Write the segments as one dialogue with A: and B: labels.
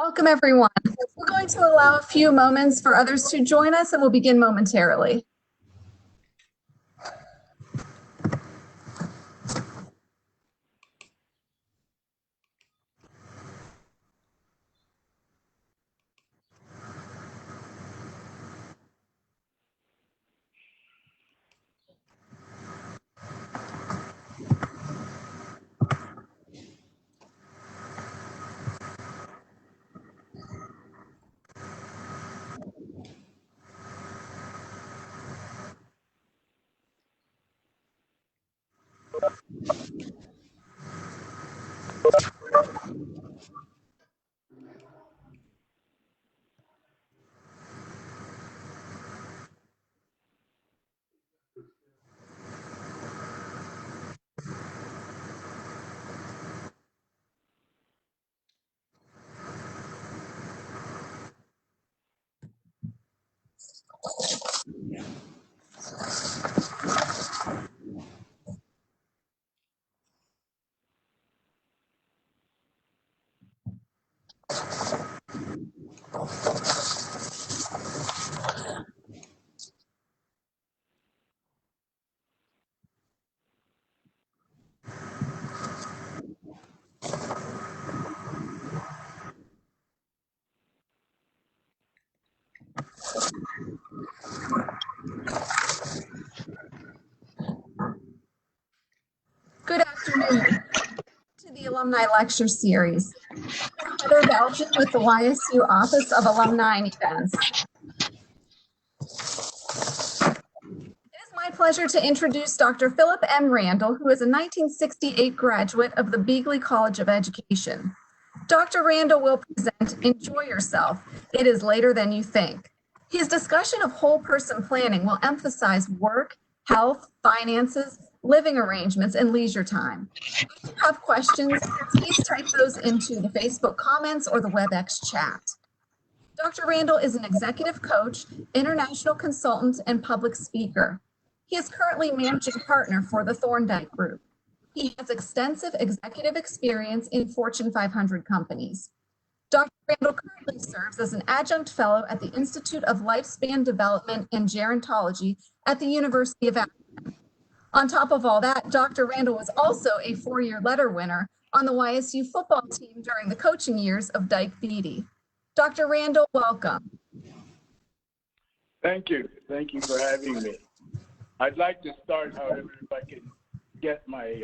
A: Welcome, everyone. We're going to allow a few moments for others to join us, and we'll begin momentarily. Good afternoon to the Alumni Lecture Series. I'm Heather Belgian with the YSU Office of Alumni and Events. It is my pleasure to introduce Dr. Phillip M. Randall, who is a 1968 graduate of the Beagley College of Education. Dr. Randall will present Enjoy Yourself. It is later than you think. His discussion of whole person planning will emphasize work, health, finances, living arrangements, and leisure time. If you have questions, please type those into the Facebook comments or the WebEx chat. Dr. Randall is an executive coach, international consultant, and public speaker. He is currently managing partner for the Thorndike Group. He has extensive executive experience in Fortune 500 companies. Dr. Randall currently serves as an adjunct fellow at the Institute of Lifespan Development and Gerontology at the University of Alabama. On top of all that, Dr. Randall was also a four-year letter winner on the YSU football team during the coaching years of Dyke Beatty. Dr. Randall, welcome.
B: Thank you. Thank you for having me. I'd like to start, however, if I can get my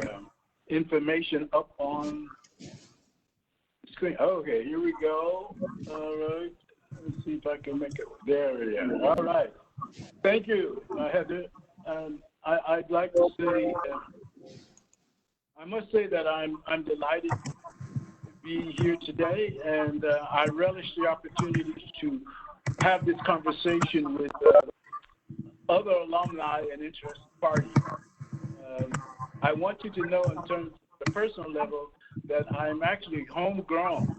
B: information up on the screen. Okay, here we go. All right. Let's see if I can make it. There we are. All right. Thank you, Heather. I'd like to say, I must say that I'm delighted to be here today, and I relish the opportunity to have this conversation with other alumni and interested parties. I want you to know, in terms of the personal level, that I'm actually homegrown.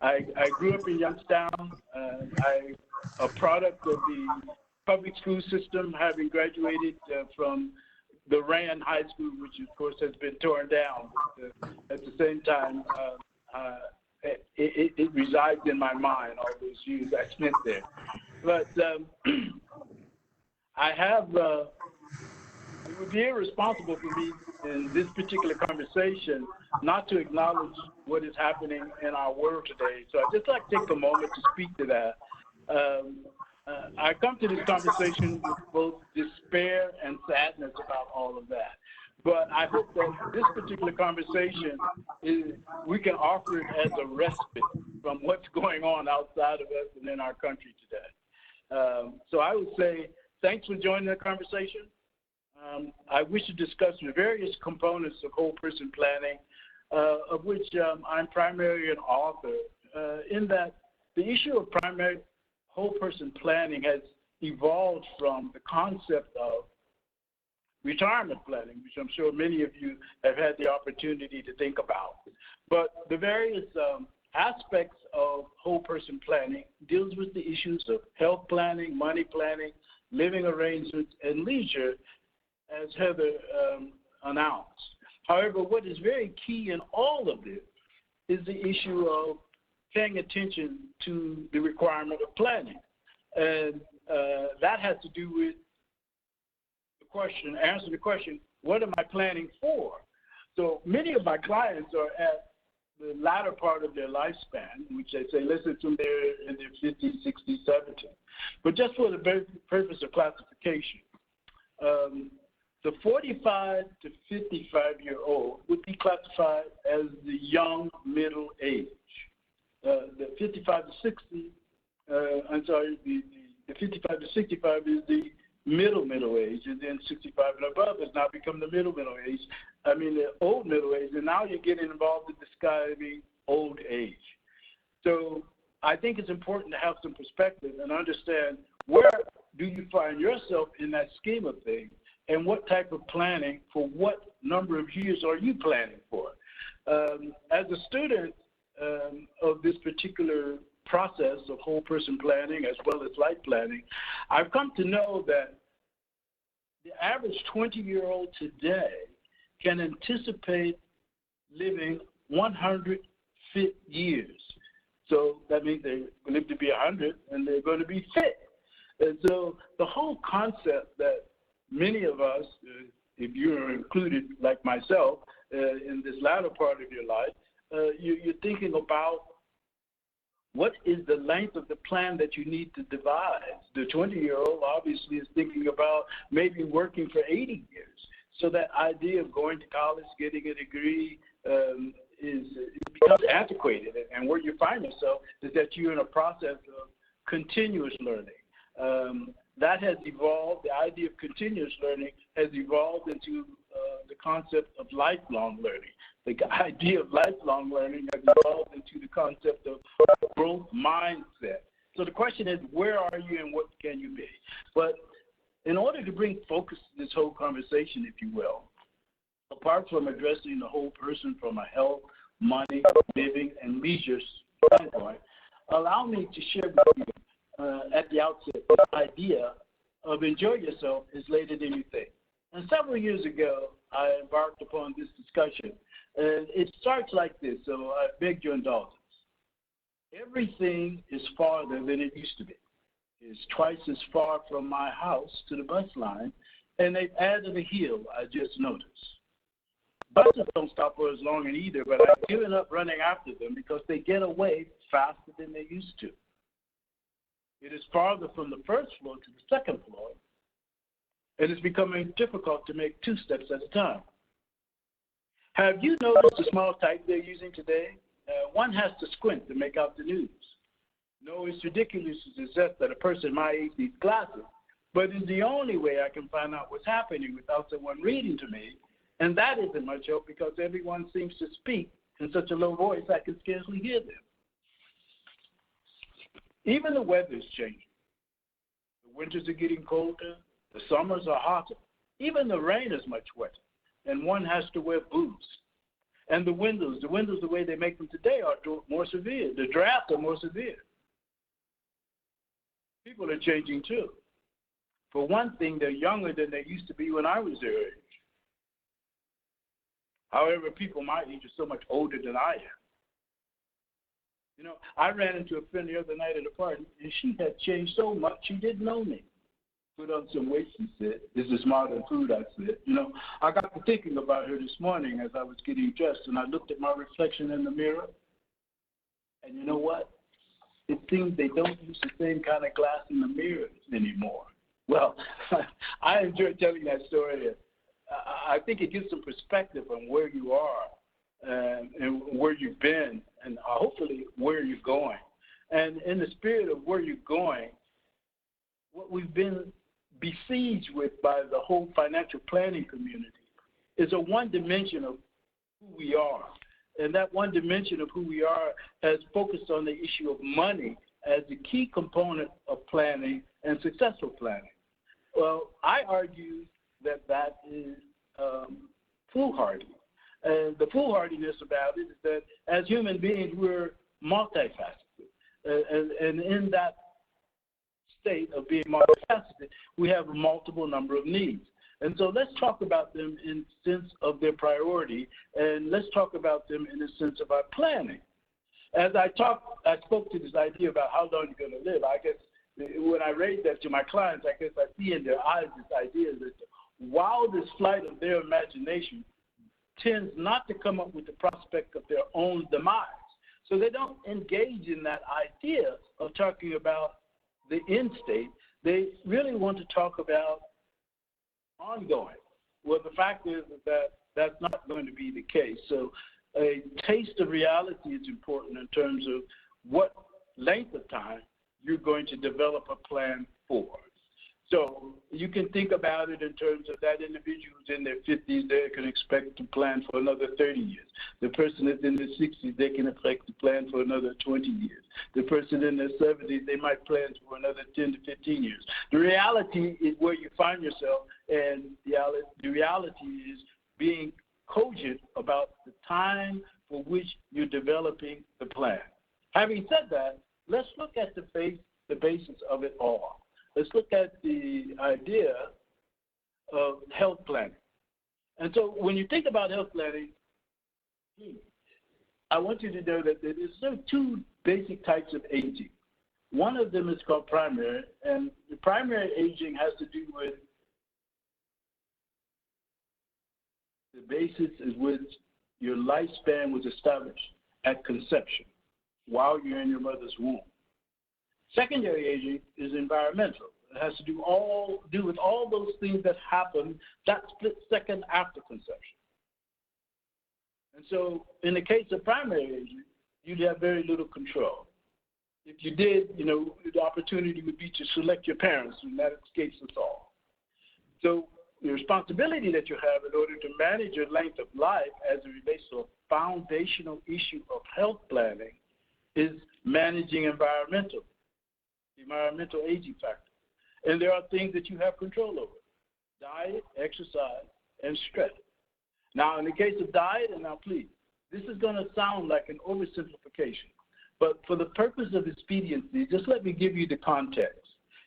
B: I grew up in Youngstown. I'm a product of the public school system, having graduated from the Rand High School, which of course has been torn down. At the same time, it resides in my mind, all those years I spent there. But I have, it would be irresponsible for me in this particular conversation not to acknowledge what is happening in our world today. So I'd just like to take a moment to speak to that. I come to this conversation with both despair and sadness about all of that. But I hope that this particular conversation we can offer it as a respite from what's going on outside of us and in our country today. So I would say thanks for joining the conversation. I wish to discuss the various components of whole person planning, of which I'm primarily an author, in that the issue of primary whole person planning has evolved from the concept of retirement planning, which I'm sure many of you have had the opportunity to think about. But the various aspects of whole person planning deals with the issues of health planning, money planning, living arrangements, and leisure, as Heather announced. However, what is very key in all of this is the issue of paying attention to the requirement of planning. And that has to do with the question, answering the question, what am I planning for? So many of my clients are at the latter part of their lifespan, which they say, let's assume they're in their 50s, 60s, 70s. But just for the purpose of classification, the 45 to 55-year-old would be classified as the young middle age. The 55 to 60, the 55 to 65 is the middle age, and then 65 and above has now become the middle age. I mean, the old middle age, and now you're getting involved in describing old age. So I think it's important to have some perspective and understand where do you find yourself in that scheme of things, and what type of planning for what number of years are you planning for? As a student of this particular process of whole person planning as well as life planning, I've come to know that the average 20-year-old today can anticipate living 100 fit years. So that means they live to be 100 and they're going to be fit. And so the whole concept that many of us, if you're included like myself, in this latter part of your life, you're thinking about what is the length of the plan that you need to devise. The 20-year-old obviously is thinking about maybe working for 80 years. So that idea of going to college, getting a degree, it becomes antiquated. And where you find yourself is that you're in a process of continuous learning. That has evolved, the idea of continuous learning has evolved into the concept of lifelong learning. The idea of lifelong learning has evolved into the concept of growth mindset. So the question is, where are you and what can you be? But in order to bring focus to this whole conversation, if you will, apart from addressing the whole person from a health, money, living, and leisure standpoint, allow me to share with you at the outset the idea of enjoy yourself is later than you think. And several years ago, I embarked upon this discussion. And it starts like this, so I beg your indulgence. Everything is farther than it used to be. It's twice as far from my house to the bus line, and they've added a hill, I just noticed. Buses don't stop for as long either, but I've given up running after them because they get away faster than they used to. It is farther from the first floor to the second floor, and it's becoming difficult to make 2 steps at a time. Have you noticed the small type they're using today? One has to squint to make out the news. No, it's ridiculous to suggest that a person my age needs glasses, but it's the only way I can find out what's happening without someone reading to me, and that isn't much help because everyone seems to speak in such a low voice I can scarcely hear them. Even the weather is changing. The winters are getting colder, the summers are hotter, even the rain is much wetter, and one has to wear boots. And the windows, the way they make them today are more severe. The drafts are more severe. People are changing too. For one thing, they're younger than they used to be when I was their age. However, people my age are so much older than I am. You know, I ran into a friend the other night at a party, and she had changed so much she didn't know me. Put on some weight, she said. This is modern food, I said. You know, I got to thinking about her this morning as I was getting dressed, and I looked at my reflection in the mirror, and you know what? It seems they don't use the same kind of glass in the mirrors anymore. Well, I enjoy telling that story. I think it gives some perspective on where you are and where you've been, and hopefully where you're going. And in the spirit of where you're going, what we've been besieged with by the whole financial planning community is a one dimension of who we are. And that one dimension of who we are has focused on the issue of money as the key component of planning and successful planning. Well, I argue that that is foolhardy. And the foolhardiness about it is that as human beings, we're multifaceted. And in that state of being multifaceted, we have a multiple number of needs. And so let's talk about them in the sense of their priority, and let's talk about them in the sense of our planning. As I spoke to this idea about how long you're going to live. I guess when I raise that to my clients, I guess I see in their eyes this idea that the wildest flight of their imagination tends not to come up with the prospect of their own demise. So they don't engage in that idea of talking about the end state. They really want to talk about ongoing. Well, the fact is that that's not going to be the case. So a taste of reality is important in terms of what length of time you're going to develop a plan for. So you can think about it in terms of that individual who's in their 50s, they can expect to plan for another 30 years. The person that's in their 60s, they can expect to plan for another 20 years. The person in their 70s, they might plan for another 10 to 15 years. The reality is where you find yourself, and the reality is being cogent about the time for which you're developing the plan. Having said that, let's look at the basis of it all. Let's look at the idea of health planning. And so when you think about health planning, I want you to know that there's sort of two basic types of aging. One of them is called primary, and the primary aging has to do with the basis is which your lifespan was established at conception while you're in your mother's womb. Secondary aging is environmental. It has to do with all those things that happen that split second after conception. And so in the case of primary aging, you'd have very little control. If you did, the opportunity would be to select your parents, and that escapes us all. So the responsibility that you have in order to manage your length of life as it relates to a foundational issue of health planning is managing environmental aging factor. And there are things that you have control over: diet, exercise, and stress. Now, in the case of diet, and now please, this is going to sound like an oversimplification, but for the purpose of expediency, just let me give you the context.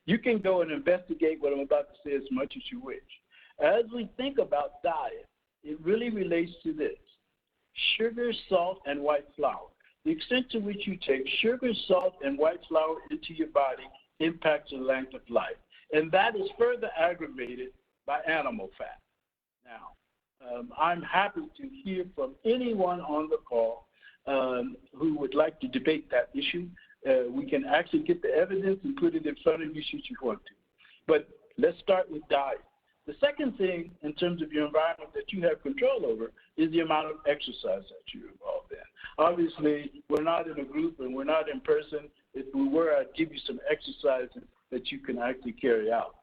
B: You can go and investigate what I'm about to say as much as you wish. As we think about diet, it really relates to this: sugar, salt, and white flour. The extent to which you take sugar, salt, and white flour into your body impacts your length of life. And that is further aggravated by animal fat. Now, I'm happy to hear from anyone on the call who would like to debate that issue. We can actually get the evidence and put it in front of you should you want to. But let's start with diet. The second thing in terms of your environment that you have control over is the amount of exercise that you're involved in. Obviously, we're not in a group and we're not in person. If we were, I'd give you some exercises that you can actually carry out.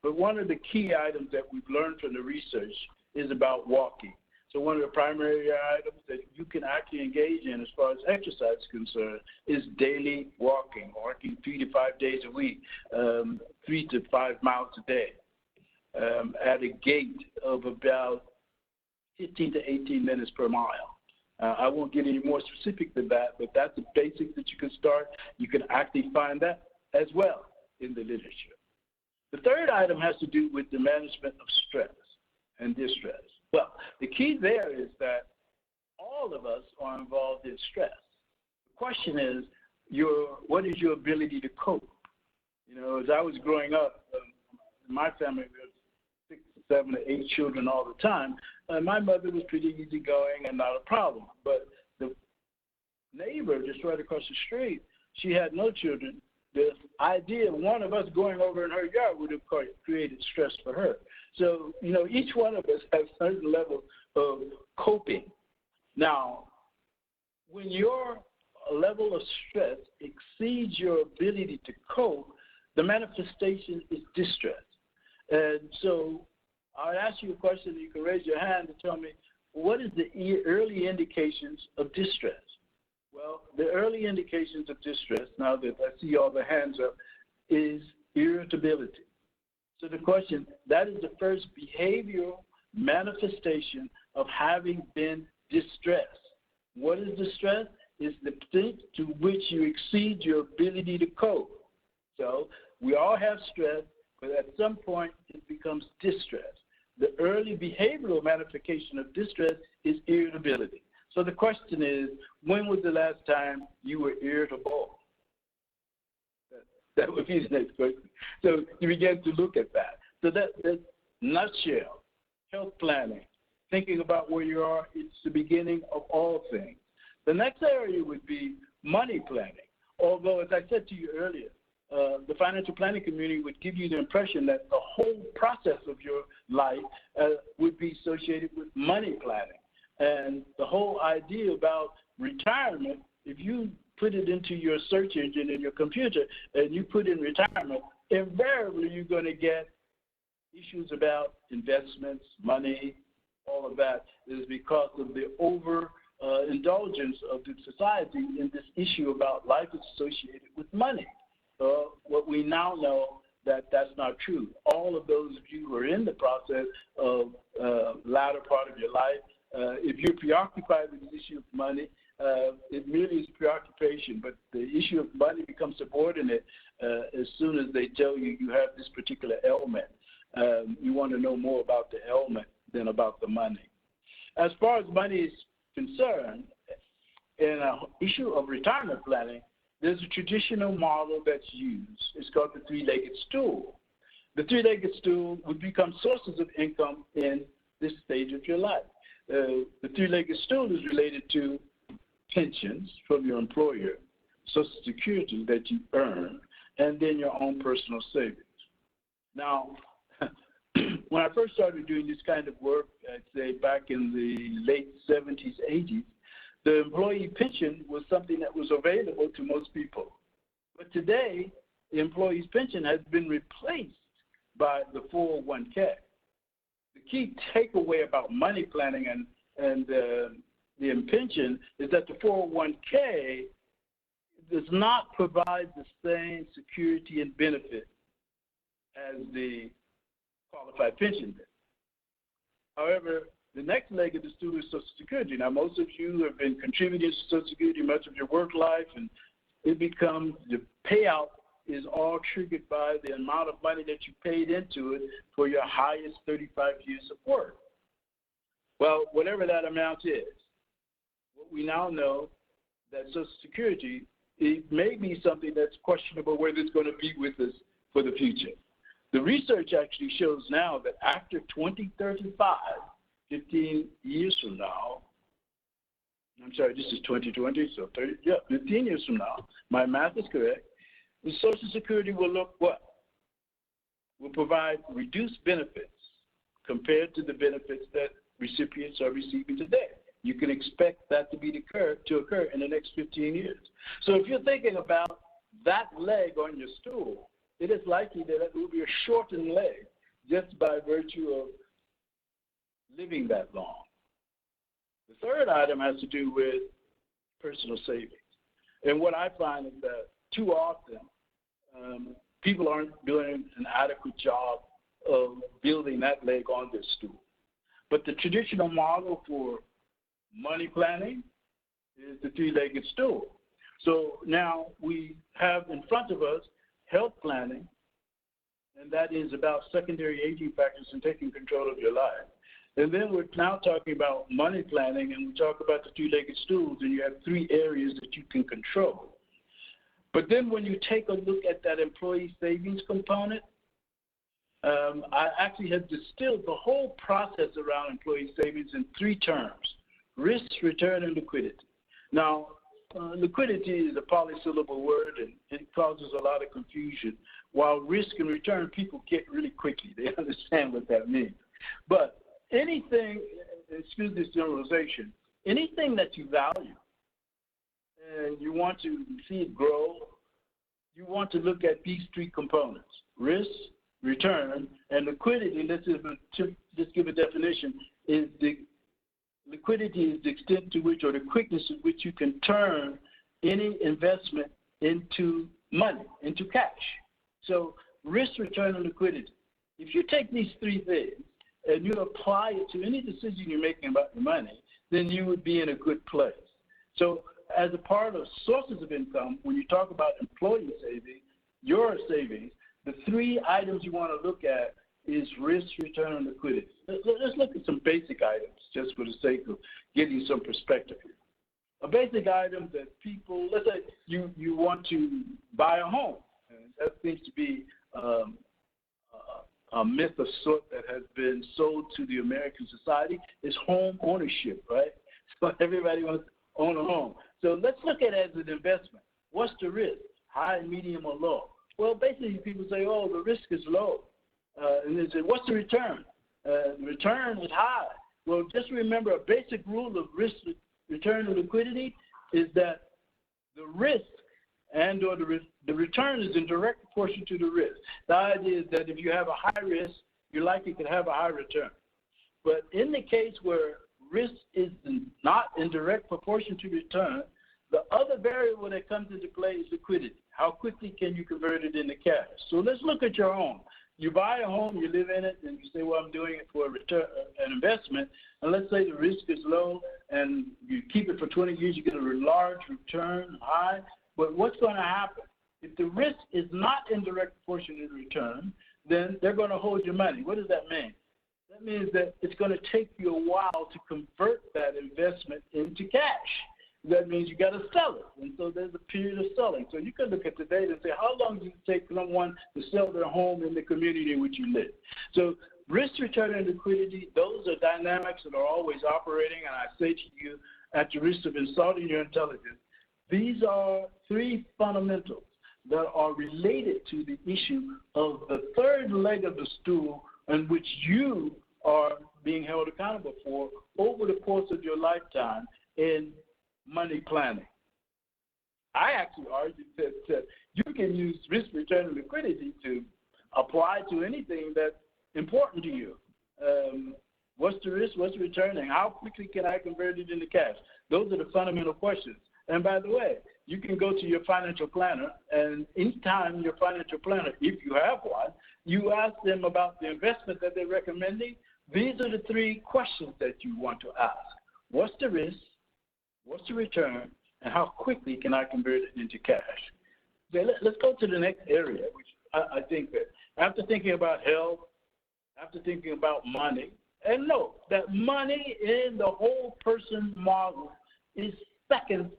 B: But one of the key items that we've learned from the research is about walking. So one of the primary items that you can actually engage in as far as exercise is concerned is daily walking 3 to 5 days a week, 3 to 5 miles a day, at a gait of about 15 to 18 minutes per mile. I won't get any more specific than that, but that's the basics that you can start. You can actually find that as well in the literature. The third item has to do with the management of stress and distress. Well, the key there is that all of us are involved in stress. The question is, what is your ability to cope? As I was growing up, my family was 6, 7, or 8 children all the time. My mother was pretty easygoing and not a problem. But the neighbor just right across the street, she had no children. The idea of one of us going over in her yard would have created stress for her. So, each one of us has a certain level of coping. Now, when your level of stress exceeds your ability to cope, the manifestation is distress. And so I'll ask you a question, and you can raise your hand and tell me, what is the early indications of distress? Well, the early indications of distress, now that I see all the hands up, is irritability. So the question, that is the first behavioral manifestation of having been distressed. What is distress? It's the extent to which you exceed your ability to cope. So we all have stress, but at some point it becomes distress. The early behavioral manifestation of distress is irritability. So the question is, when was the last time you were irritable? That would be the next question. So you begin to look at that. So that nutshell, health planning, thinking about where you are, it's the beginning of all things. The next area would be money planning. Although, as I said to you earlier, the financial planning community would give you the impression that the whole process of your life would be associated with money planning. And the whole idea about retirement, if you put it into your search engine in your computer and you put in retirement, invariably you're going to get issues about investments, money, all of that is because of the indulgence of the society in this issue about life associated with money. What we now know that that's not true. All of those of you who are in the process of latter part of your life, if you're preoccupied with the issue of money, it merely is preoccupation, but the issue of money becomes subordinate as soon as they tell you you have this particular ailment. You want to know more about the ailment than about the money. As far as money is concerned, in an issue of retirement planning, there's a traditional model that's used. It's called the three-legged stool. The three-legged stool would become sources of income in this stage of your life. The three-legged stool is related to pensions from your employer, Social Security that you earn, and then your own personal savings. Now, when I first started doing this kind of work, I'd say back in the late 70s, 80s, the employee pension was something that was available to most people. But today, the employee's pension has been replaced by the 401k. The key takeaway about money planning and the pension is that the 401k does not provide the same security and benefit as the qualified pension does. However, the next leg of the stool is Social Security. Now, most of you have been contributing to Social Security much of your work life, and it becomes the payout is all triggered by the amount of money that you paid into it for your highest 35 years of work. Well, whatever that amount is, what we now know that Social Security, it may be something that's questionable whether it's going to be with us for the future. The research actually shows now that after 2035, 15 years from now, I'm sorry, this is 2020, so 15 years from now, my math is correct, the Social Security will look what? Will provide reduced benefits compared to the benefits that recipients are receiving today. You can expect that to occur in the next 15 years. So if you're thinking about that leg on your stool, it is likely that it will be a shortened leg just by virtue of living that long. The third item has to do with personal savings. And what I find is that too often people aren't doing an adequate job of building that leg on their stool. But the traditional model for money planning is the three-legged stool. So now we have in front of us health planning, and that is about secondary aging factors and taking control of your life. And then we're now talking about money planning, and we talk about the three-legged stools, and you have three areas that you can control. But then when you take a look at that employee savings component, I actually have distilled the whole process around employee savings in three terms: risk, return, and liquidity. Now, liquidity is a polysyllable word, and it causes a lot of confusion. While risk and return, people get really quickly. They understand what that means. But anything, excuse this generalization, anything that you value and you want to see it grow, you want to look at these three components: risk, return, and liquidity. Let's just give a definition. Liquidity is the extent to which, or the quickness with which you can turn any investment into money, into cash. So risk, return, and liquidity. If you take these three things and you apply it to any decision you're making about your money, then you would be in a good place. So as a part of sources of income, when you talk about employee savings, your savings, the three items you want to look at is risk, return, and liquidity. Let's look at some basic items just for the sake of getting some perspective here. A basic item that people, let's say you want to buy a home. And that seems to be a myth of sort that has been sold to the American society is home ownership, right? So everybody wants to own a home. So let's look at it as an investment. What's the risk? High, medium, or low? Well, basically people say, oh, the risk is low. And they say, what's the return? The return is high. Well, just remember a basic rule of risk, return, and liquidity is that the risk and or the return is in direct proportion to the risk. The idea is that if you have a high risk, you're likely to have a high return. But in the case where risk is not in direct proportion to return, the other variable that comes into play is liquidity. How quickly can you convert it into cash? So let's look at your home. You buy a home, you live in it, and you say, well, I'm doing it for a return, an investment. And let's say the risk is low, and you keep it for 20 years, you get a large return, high. But what's going to happen? If the risk is not in direct proportion to the return, then they're going to hold your money. What does that mean? That means that it's going to take you a while to convert that investment into cash. That means you got to sell it. And so there's a period of selling. So you can look at the data and say, how long does it take someone to sell their home in the community in which you live? So risk, return, and liquidity, those are dynamics that are always operating. And I say to you, at the risk of insulting your intelligence, these are three fundamentals that are related to the issue of the third leg of the stool in which you are being held accountable for over the course of your lifetime in money planning. I actually argue that you can use risk, return, and liquidity to apply to anything that's important to you. What's the risk? What's the return? And how quickly can I convert it into cash? Those are the fundamental questions. And by the way, you can go to your financial planner, and anytime your financial planner, if you have one, you ask them about the investment that they're recommending. These are the three questions that you want to ask. What's the risk? What's the return? And how quickly can I convert it into cash? Okay, let's go to the next area, which I think that after thinking about health, after thinking about money, and note that money in the whole person model is second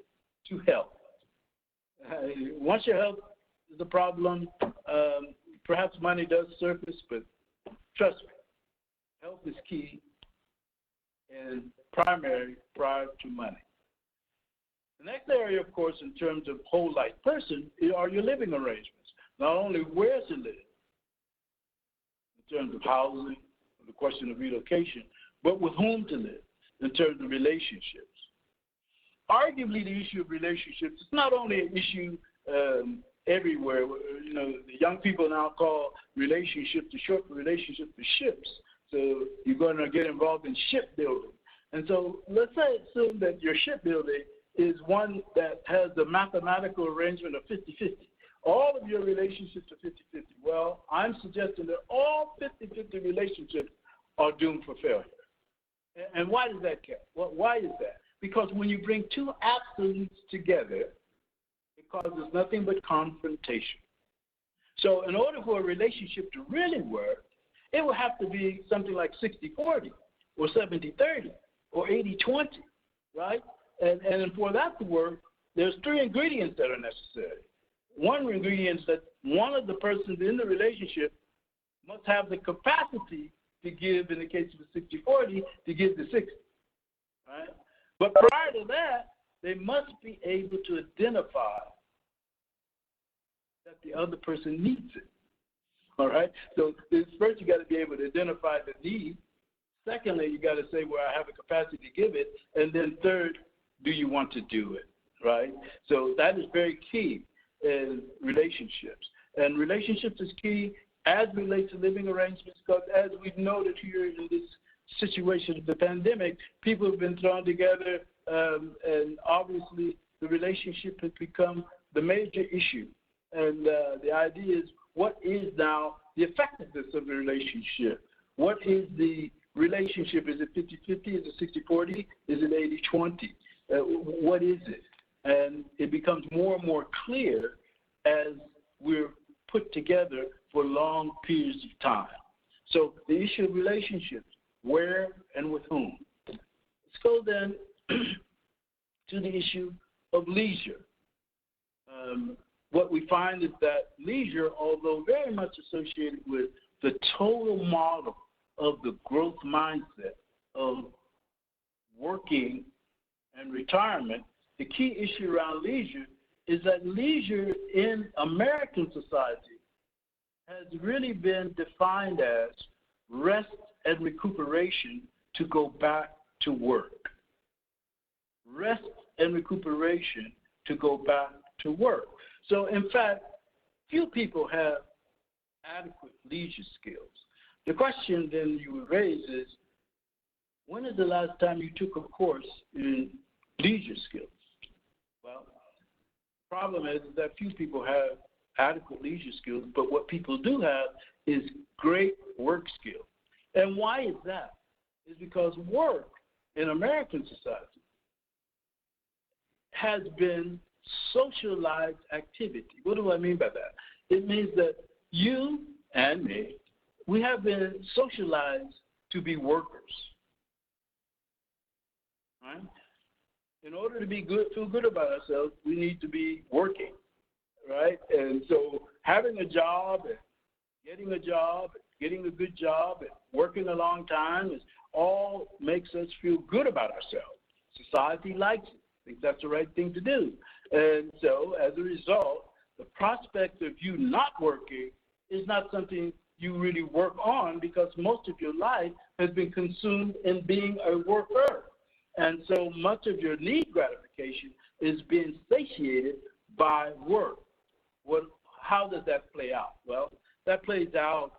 B: to health. Once your health is a problem, perhaps money does surface, but trust me, health is key and primary prior to money. The next area, of course, in terms of whole life person, are your living arrangements. Not only where to live, in terms of housing, the question of relocation, but with whom to live, in terms of relationships. Arguably, the issue of relationships is not only an issue everywhere. You know, the young people now call relationships, the short for relationship, the ships. So you're going to get involved in shipbuilding. And so let's assume that your shipbuilding is one that has the mathematical arrangement of 50-50. All of your relationships are 50-50. Well, I'm suggesting that all 50-50 relationships are doomed for failure. And why does that count? Well, why is that? Because when you bring two absolutes together, it causes nothing but confrontation. So in order for a relationship to really work, it will have to be something like 60-40 or 70-30 or 80-20, right? And for that to work, there's three ingredients that are necessary. One ingredient is that one of the persons in the relationship must have the capacity to give, in the case of the 60-40, to give the 60, right? But prior to that, they must be able to identify that the other person needs it, all right? So first you got to be able to identify the need. Secondly, you got to say, well, I have a capacity to give it. And then third, do you want to do it, right? So that is very key in relationships. And relationships is key as relates to living arrangements, because as we've noted here in this situation of the pandemic, people have been thrown together, and obviously the relationship has become the major issue. And the idea is, what is now the effectiveness of the relationship? What is the relationship? Is it 50-50? Is it 60-40? Is it 80-20? What is it? And it becomes more and more clear as we're put together for long periods of time. So the issue of relationships, where and with whom. Let's go then to the issue of leisure. What we find is that leisure, although very much associated with the total model of the growth mindset of working and retirement, the key issue around leisure is that leisure in American society has really been defined as rest and recuperation to go back to work. Rest and recuperation to go back to work. So, in fact, few people have adequate leisure skills. The question then you would raise is, when is the last time you took a course in leisure skills? Well, the problem is that few people have adequate leisure skills, but what people do have is great work skills. And why is that? It's because work in American society has been socialized activity. What do I mean by that? It means that you and me, we have been socialized to be workers. Right? In order to be good, feel good about ourselves, we need to be working, right? And so having a job and getting a job, getting a good job, and working a long time is all makes us feel good about ourselves. Society likes it, thinks that's the right thing to do. And so as a result, the prospect of you not working is not something you really work on because most of your life has been consumed in being a worker. And so much of your need gratification is being satiated by work. How does that play out? Well, that plays out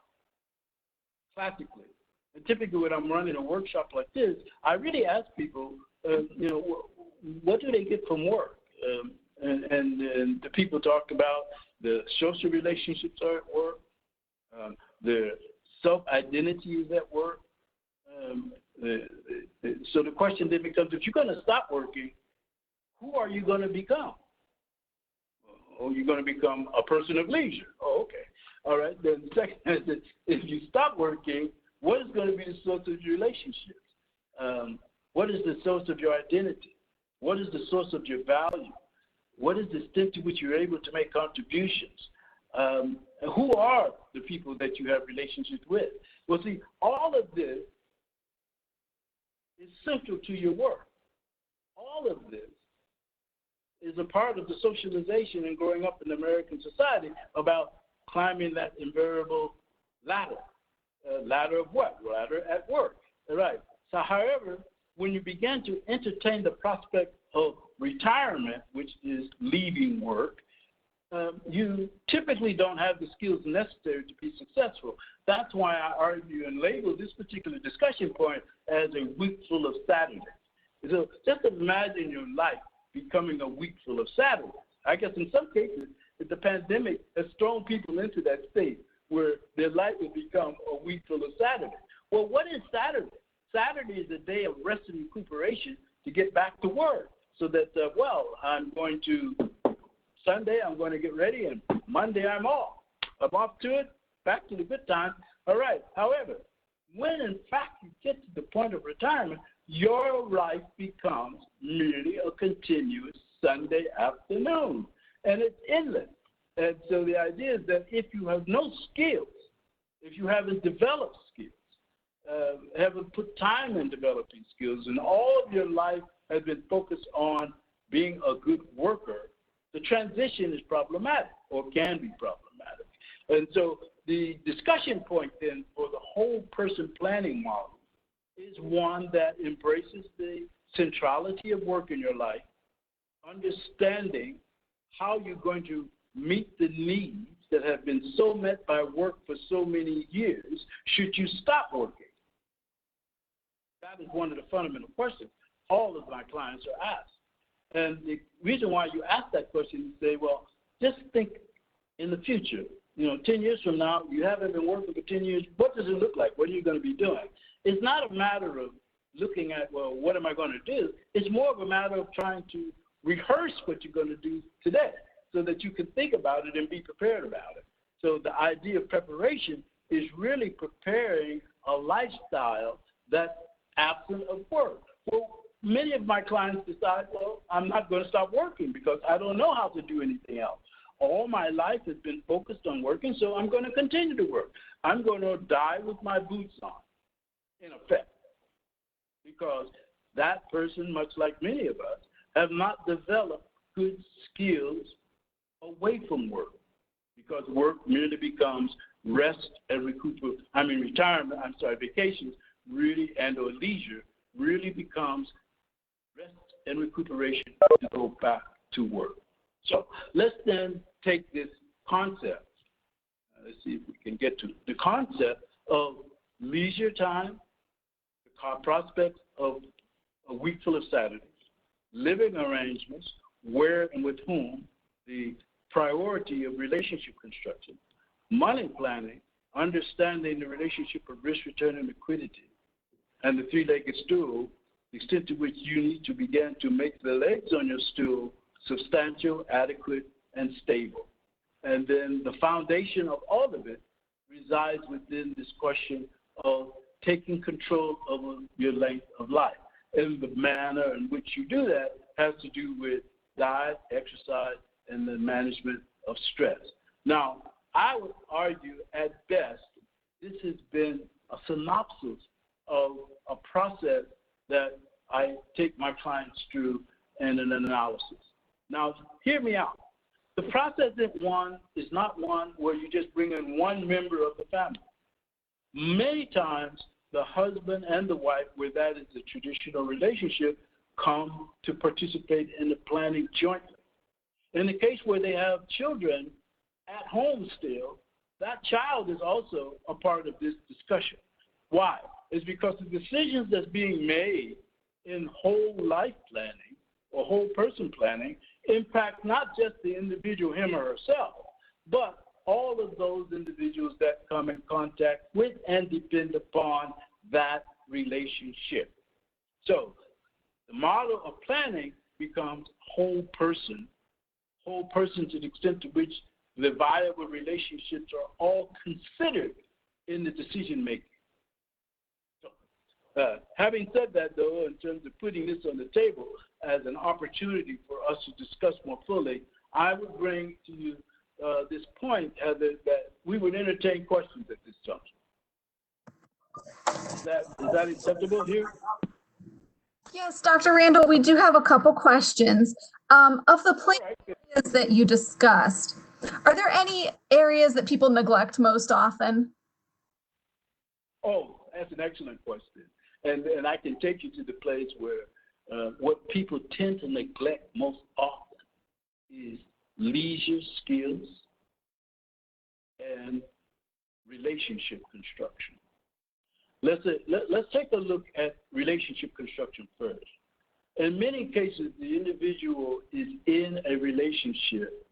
B: classically. And typically when I'm running a workshop like this, I really ask people, what do they get from work? And the people talk about the social relationships are at work, the self-identity is at work. So the question then becomes, if you're going to stop working, who are you going to become? Or you're going to become a person of leisure. Oh, okay. All right. Then the second is, if you stop working, what is going to be the source of your relationships? What is the source of your identity? What is the source of your value? What is the extent to which you're able to make contributions? Who are the people that you have relationships with? Well, see, all of this is central to your work. All of this is a part of the socialization and growing up in American society about climbing that invariable ladder. Ladder of what? Ladder at work. All right. So, however, when you begin to entertain the prospect of retirement, which is leaving work, you typically don't have the skills necessary to be successful. That's why I argue and label this particular discussion point as a week full of Saturdays. So just imagine your life becoming a week full of Saturdays. I guess in some cases, the pandemic has thrown people into that state where their life will become a week full of Saturdays. Well, what is Saturday? Saturday is a day of rest and recuperation to get back to work so that, Sunday I'm going to get ready, and Monday I'm off. I'm off to it, back to the good time. All right. However, when in fact you get to the point of retirement, your life becomes merely a continuous Sunday afternoon, and it's endless. And so the idea is that if you have no skills, if you haven't developed skills, haven't put time in developing skills, and all of your life has been focused on being a good worker, the transition is problematic or can be problematic. And so the discussion point then for the whole person planning model is one that embraces the centrality of work in your life, understanding how you're going to meet the needs that have been so met by work for so many years should you stop working. That is one of the fundamental questions all of my clients are asked. And the reason why you ask that question is say, well, just think in the future. 10 years from now, you haven't been working for 10 years. What does it look like? What are you going to be doing? It's not a matter of looking at, well, what am I going to do? It's more of a matter of trying to rehearse what you're going to do today so that you can think about it and be prepared about it. So the idea of preparation is really preparing a lifestyle that's absent of work. Well, many of my clients decide, well, I'm not going to stop working because I don't know how to do anything else. All my life has been focused on working, so I'm going to continue to work. I'm going to die with my boots on, in effect, because that person, much like many of us, have not developed good skills away from work, because work merely becomes rest and vacations really, and or leisure really becomes rest and recuperation to go back to work. So let's then take this concept. Let's see if we can get to the concept of leisure time, the prospects of a week full of Saturdays, living arrangements, where and with whom, the priority of relationship construction, money planning, understanding the relationship of risk, return, and liquidity, and the three-legged stool, the extent to which you need to begin to make the legs on your stool substantial, adequate, and stable. And then the foundation of all of it resides within this question of taking control of your length of life. And the manner in which you do that has to do with diet, exercise, and the management of stress. Now, I would argue at best, this has been a synopsis of a process that I take my clients through in an analysis. Now, hear me out. The process is not one where you just bring in one member of the family. Many times, the husband and the wife, where that is a traditional relationship, come to participate in the planning jointly. In the case where they have children at home still, that child is also a part of this discussion. Why? It's because the decisions that's being made in whole life planning or whole person planning impact not just the individual, him or herself, but all of those individuals that come in contact with and depend upon that relationship. So the model of planning becomes whole person to the extent to which the viable relationships are all considered in the decision making. So, having said that, though, in terms of putting this on the table as an opportunity for us to discuss more fully, I would bring to you this point, Heather, that we would entertain questions at this juncture. Is that acceptable here?
A: Yes, Dr. Randall, we do have a couple questions. Of the plan areas that you discussed, are there any areas that people neglect most often?
B: Oh, that's an excellent question. And I can take you to the place where what people tend to neglect most often is leisure skills and relationship construction. Let's take a look at relationship construction first. In many cases, the individual is in a relationship.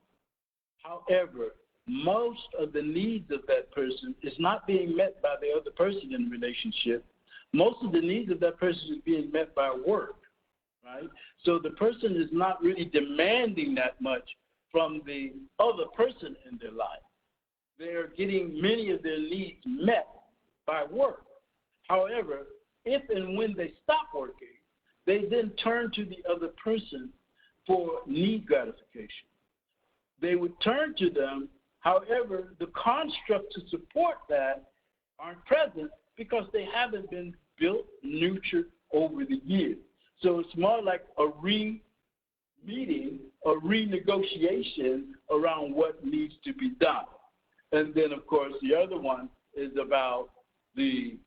B: However, most of the needs of that person is not being met by the other person in the relationship. Most of the needs of that person is being met by work, right? So the person is not really demanding that much from the other person in their life. They're getting many of their needs met by work. However, if and when they stop working, they then turn to the other person for need gratification. They would turn to them, however, the construct to support that aren't present because they haven't been built, nurtured over the years. So it's more like a re-meeting, a renegotiation around what needs to be done. And then, of course, the other one is about the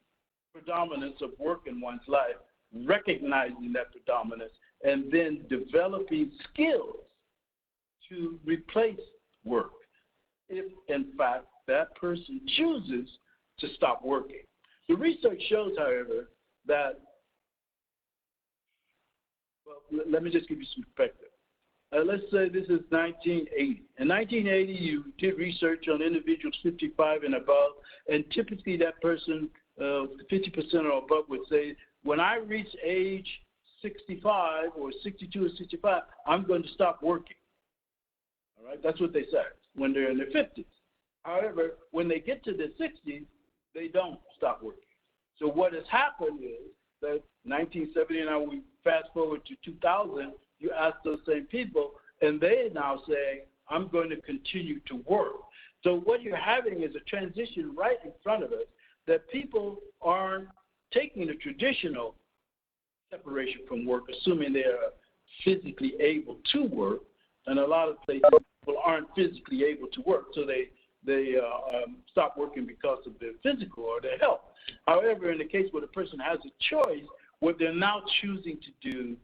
B: predominance of work in one's life, recognizing that predominance, and then developing skills to replace work if, in fact, that person chooses to stop working. The research shows, however, that, well, let me just give you some perspective. Let's say this is 1980. In 1980, you did research on individuals 55 and above, and typically that person, 50% or above, would say, when I reach age 65 or 62 or 65, I'm going to stop working. All right, that's what they say when they're in their 50s. However, when they get to their 60s, they don't stop working. So what has happened is that 1979, we fast forward to 2000, you ask those same people, and they now say, I'm going to continue to work. So what you're having is a transition right in front of us that people aren't taking the traditional separation from work, assuming they are physically able to work, and a lot of places people aren't physically able to work, so they stop working because of their physical or their health. However, in the case where the person has a choice, what they're now choosing to do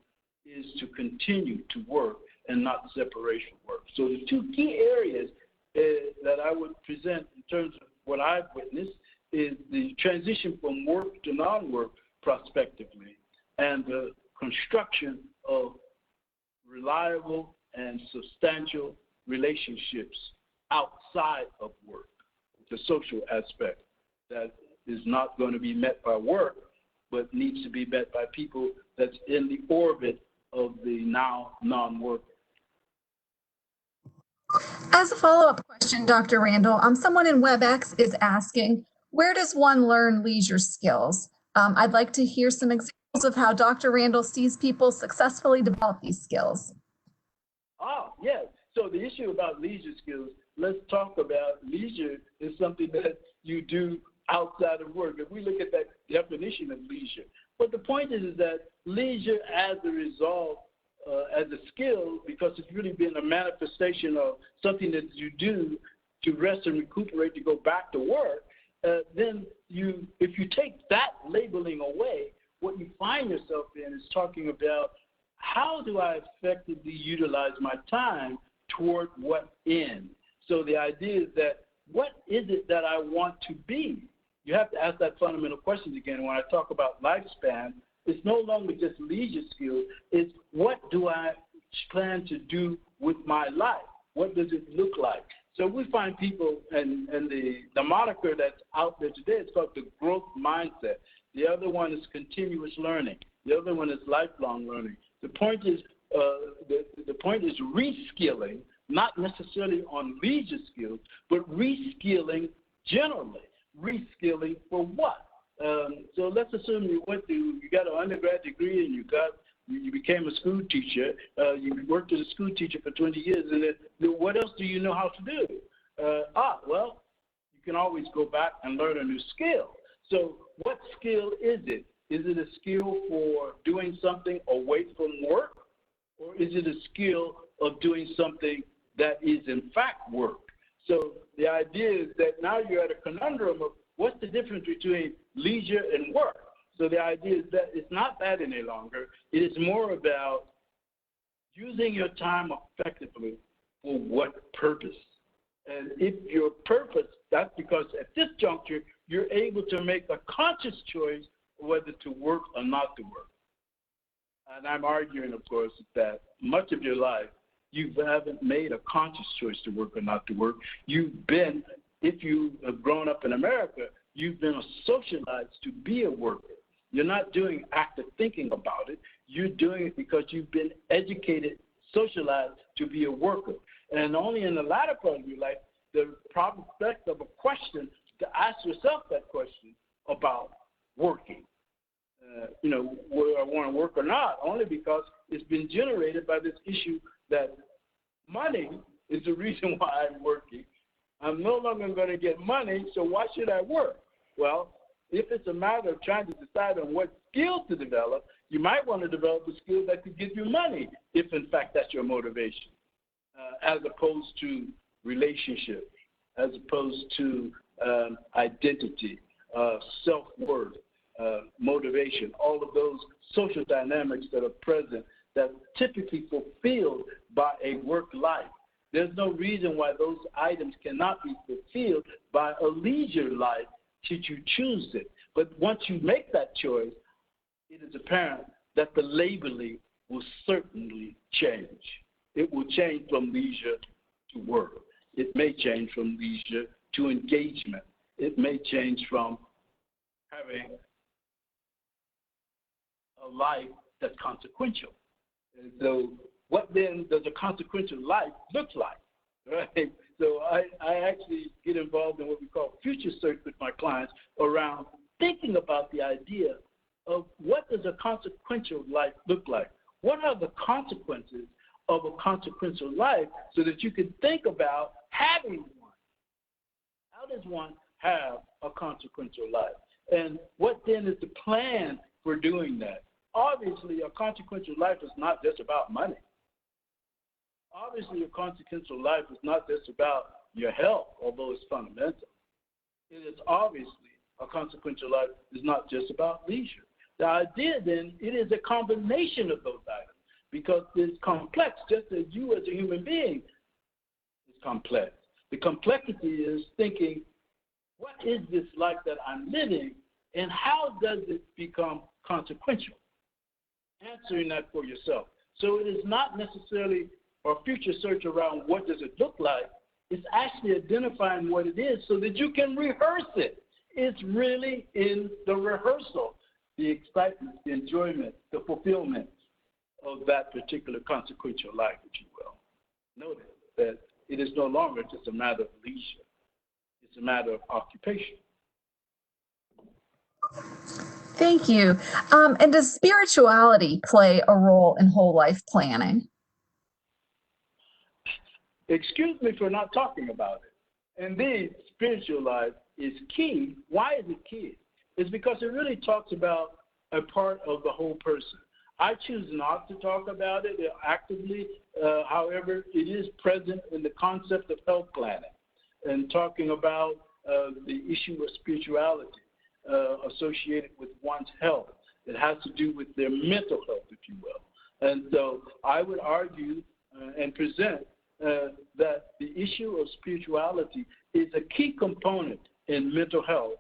B: is to continue to work and not separation work. So the two key areas that I would present in terms of what I've witnessed is the transition from work to non-work prospectively, and the construction of reliable and substantial relationships outside of work, the social aspect that is not going to be met by work, but needs to be met by people that's in the orbit of the now non-worker.
A: As a follow-up question, Dr. Randall, someone in WebEx is asking, where does one learn leisure skills? I'd like to hear some examples of how Dr. Randall sees people successfully develop these skills.
B: Oh, yes. So the issue about leisure skills, let's talk about leisure is something that you do outside of work. If we look at that definition of leisure, but the point is that leisure as a result, as a skill, because it's really been a manifestation of something that you do to rest and recuperate to go back to work, then if you take that labeling away, what you find yourself in is talking about how do I effectively utilize my time toward what end? So the idea is that what is it that I want to be? You have to ask that fundamental question again. When I talk about lifespan, it's no longer just leisure skills. It's what do I plan to do with my life? What does it look like? So we find people, and the moniker that's out there today is called the growth mindset. The other one is continuous learning. The other one is lifelong learning. The point is the point is reskilling, not necessarily on leisure skills, but reskilling generally. Reskilling for what? So let's assume you got an undergrad degree and you became a school teacher. You worked as a school teacher for 20 years, and then what else do you know how to do? Well, you can always go back and learn a new skill. So what skill is it? Is it a skill for doing something away from work, or is it a skill of doing something that is in fact work? So the idea is that now you're at a conundrum of what's the difference between leisure and work. So the idea is that it's not that any longer. It is more about using your time effectively for what purpose. And if your purpose, that's because at this juncture, you're able to make a conscious choice whether to work or not to work. And I'm arguing, of course, that much of your life, you haven't made a conscious choice to work or not to work. You've been, if you have grown up in America, you've been socialized to be a worker. You're not doing active thinking about it. You're doing it because you've been educated, socialized to be a worker. And only in the latter part of your life, the prospect of a question to ask yourself that question about working. Whether I want to work or not, only because it's been generated by this issue that money is the reason why I'm working. I'm no longer going to get money, so why should I work? Well, if it's a matter of trying to decide on what skills to develop, you might want to develop a skill that could get you money, if in fact that's your motivation, as opposed to relationship, as opposed to identity, self-worth, motivation, all of those social dynamics that are present that typically fulfilled by a work life. There's no reason why those items cannot be fulfilled by a leisure life should you choose it. But once you make that choice, it is apparent that the labeling will certainly change. It will change from leisure to work. It may change from leisure to engagement. It may change from having a life that's consequential. And so what then does a consequential life look like? Right? So I actually get involved in what we call future search with my clients around thinking about the idea of what does a consequential life look like? What are the consequences of a consequential life so that you can think about having one? How does one have a consequential life? And what then is the plan for doing that? Obviously, a consequential life is not just about money. Obviously, a consequential life is not just about your health, although it's fundamental. It is obviously a consequential life is not just about leisure. The idea then, it is a combination of those items because it's complex, just as you as a human being is complex. The complexity is thinking, what is this life that I'm living and how does it become consequential? Answering that for yourself. So it is not necessarily a future search around what does it look like. It's actually identifying what it is so that you can rehearse it. It's really in the rehearsal, the excitement, the enjoyment, the fulfillment of that particular consequential life, if you will. Notice that it is no longer just a matter of leisure. It's a matter of occupation.
A: Thank you. And does spirituality play a role in whole life planning?
B: Excuse me for not talking about it. Indeed, spiritual life is key. Why is it key? It's because it really talks about a part of the whole person. I choose not to talk about it actively. However, it is present in the concept of health planning and talking about the issue of spirituality associated with one's health. It has to do with their mental health, if you will. And so I would argue and present that the issue of spirituality is a key component in mental health,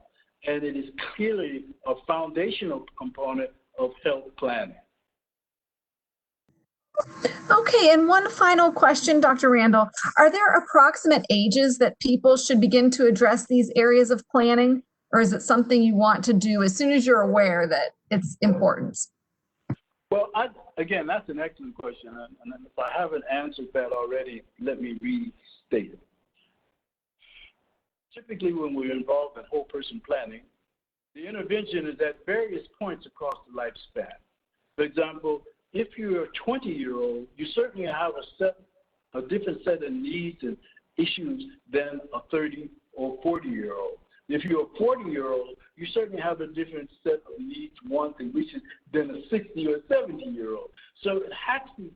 B: and it is clearly a foundational component of health planning.
A: Okay, and one final question, Dr. Randall. Are there approximate ages that people should begin to address these areas of planning, or is it something you want to do as soon as you're aware that it's important?
B: Well, again, that's an excellent question, and if I haven't answered that already, let me restate it. Typically, when we're involved in whole person planning, the intervention is at various points across the lifespan. For example, if you're a 20-year-old, you certainly have a different set of needs and issues than a 30 or 40-year-old. If you're a 40-year-old, you certainly have a different set of needs, wants, and wishes than a 60 or 70-year-old. So it has to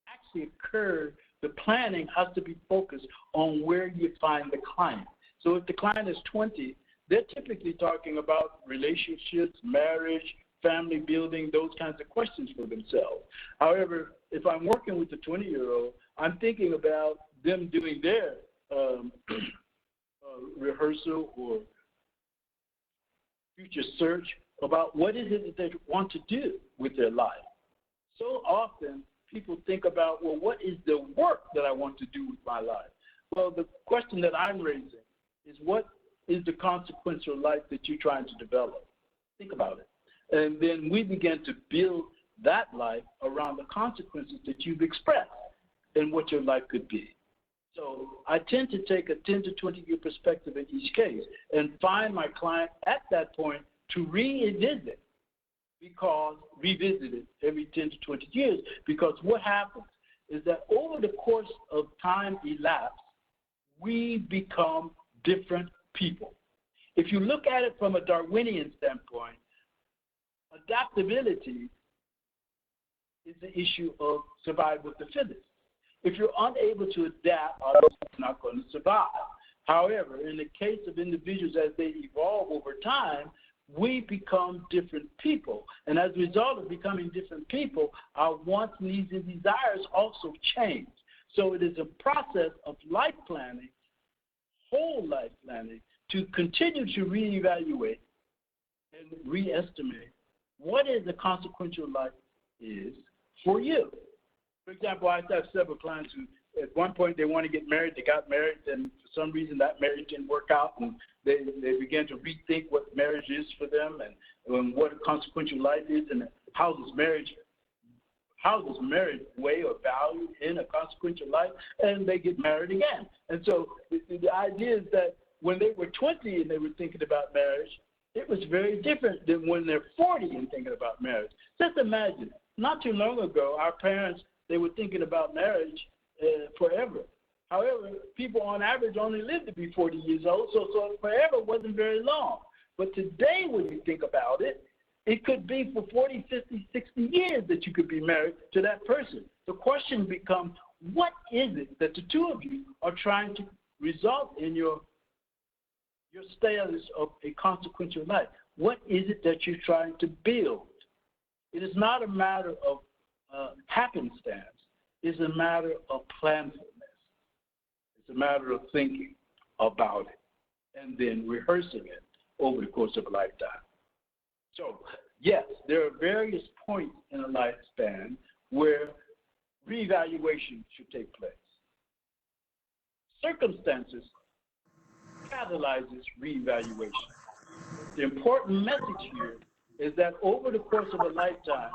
B: actually occur, the planning has to be focused on where you find the client. So if the client is 20, they're typically talking about relationships, marriage, family building, those kinds of questions for themselves. However, if I'm working with a 20-year-old, I'm thinking about them doing their rehearsal or future search about what is it that they want to do with their life. So often people think about, well, what is the work that I want to do with my life? Well, the question that I'm raising is, what is the consequential life that you're trying to develop? Think about it. And then we begin to build that life around the consequences that you've expressed and what your life could be. So I tend to take a 10 to 20-year perspective in each case and find my client at that point to revisit it every 10 to 20 years, because what happens is that over the course of time elapsed, we become different people. If you look at it from a Darwinian standpoint, adaptability is the issue of survival of the fittest. If you're unable to adapt, obviously you're not going to survive. However, in the case of individuals as they evolve over time, we become different people. And as a result of becoming different people, our wants, needs, and desires also change. So it is a process of life planning, whole life planning, to continue to reevaluate and reestimate what is the consequential life is for you. For example, I have several clients who at one point they want to get married, they got married, and for some reason that marriage didn't work out, and they began to rethink what marriage is for them and what a consequential life is, and how how does marriage weigh or value in a consequential life, and they get married again. And so the idea is that when they were 20 and they were thinking about marriage, it was very different than when they're 40 and thinking about marriage. Just imagine, not too long ago, our parents, they were thinking about marriage forever. However, people on average only live to be 40 years old, so forever wasn't very long. But today, when you think about it, it could be for 40, 50, 60 years that you could be married to that person. The question becomes, what is it that the two of you are trying to result in your status of a consequential life? What is it that you're trying to build? It is not a matter of happenstance. It's a matter of planfulness. It's a matter of thinking about it and then rehearsing it over the course of a lifetime. So, yes, there are various points in a lifespan where reevaluation should take place. Circumstances catalyzes reevaluation. The important message here is that over the course of a lifetime,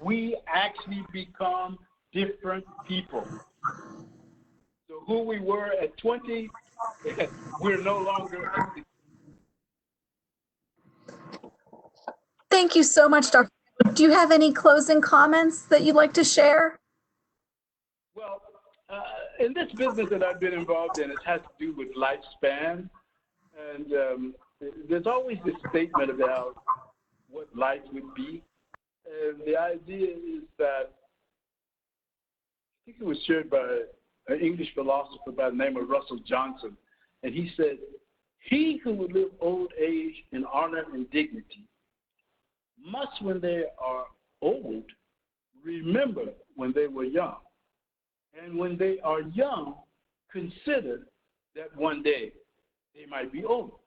B: we actually become different people. So who we were at 20, we're no longer at 60.
A: Thank you so much, Dr. Do you have any closing comments that you'd like to share?
B: Well, in this business that I've been involved in, it has to do with lifespan. And there's always this statement about what life would be. And the idea is that, I think it was shared by an English philosopher by the name of Russell Johnson. And he said, "He who would live old age in honor and dignity must, when they are old, remember when they were young. And when they are young, consider that one day they might be old."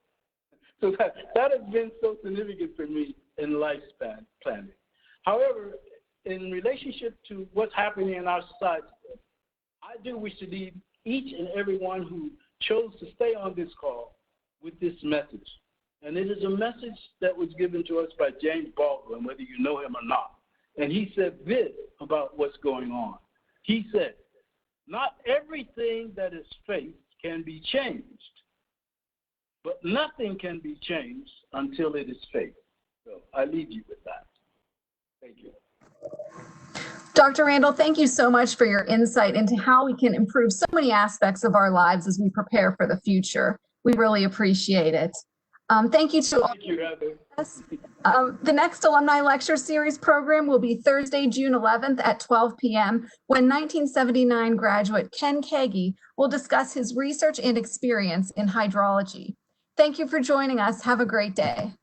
B: So that has been so significant for me in lifespan planning. However, in relationship to what's happening in our society, I do wish to leave each and every one who chose to stay on this call with this message. And it is a message that was given to us by James Baldwin, whether you know him or not. And he said this about what's going on. He said, "Not everything that is faced can be changed, but nothing can be changed until it is faced." So I leave you with that. Thank you.
A: Dr. Randall, thank you so much for your insight into how we can improve so many aspects of our lives as we prepare for the future. We really appreciate it. Thank you to all.
B: Thank you, Heather.
A: The next Alumni Lecture Series program will be Thursday, June 11th at 12 p.m. when 1979 graduate Ken Kagi will discuss his research and experience in hydrology. Thank you for joining us. Have a great day.